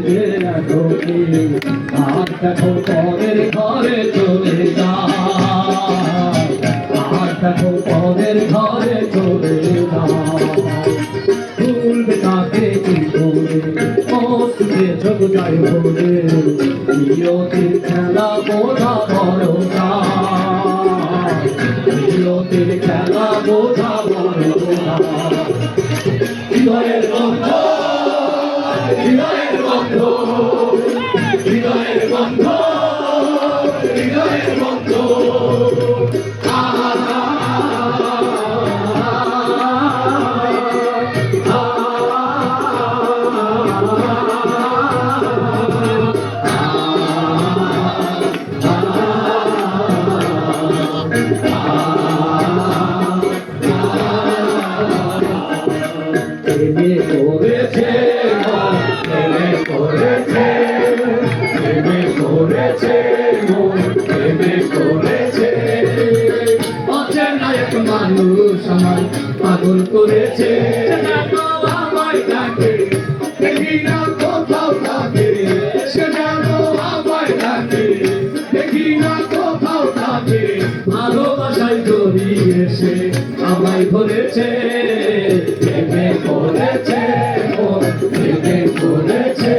যে এখনই আর দেখো পরের ঘরে চলে যায়, আর দেখো পরের ঘরে চলে যায়। ভুলবে তাকে কি করে অস্তিত্বে যোগ যায় বলে, প্রিয়তির খেলা বোঝা বড় যায়, প্রিয়তির খেলা বোঝা বড় যায়। হৃদয়ের বন্ধ, হৃদয়ের বন্ধ, হৃদয়ের বন্ধ, হৃদয়ের বন্ধ। প্রেমে করেছে, প্রেমে করেছে, প্রেমে করেছে, প্রেমে করেছে। অচেনা এক মানুষ আমার পাগল করেছে, আমায় ডাকে দেখি না কোথাও থাকে, সে যেন আমায় ডাকে দেখি না কোথাও থাকে। ভালোবাসায় জড়িয়েছে আমায় ধরেছে, প্রেমে করেছে, প্রেমে করেছে।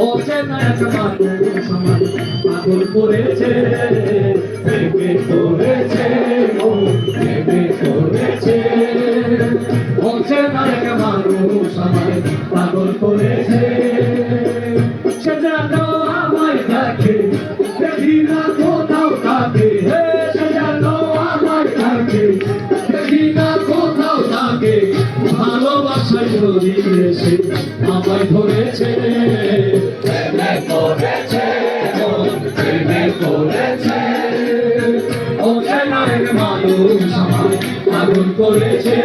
অচেনা এক মানুষ আমার পাগল করেছে, প্রেমে করেছে, প্রেমে করেছে। অচেনা এক মানুষ আমার পাগল করেছে, সে যেন আমায় দেখে দেখি না কোথাও থাকে, সে যেন আমায় দেখে দেখি না কোথাও থাকে। ভালোবাসায় জড়িয়েছে আমায় ধরেছে, প্রেমে করেছে, প্রেমে করেছে। অচেনা এক মানুষ আমায় পাগল করেছে।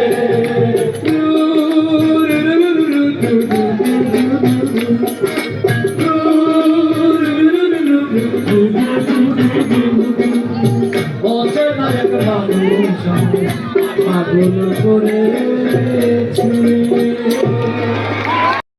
অচেনা এক মানুষ পাগল করেছে।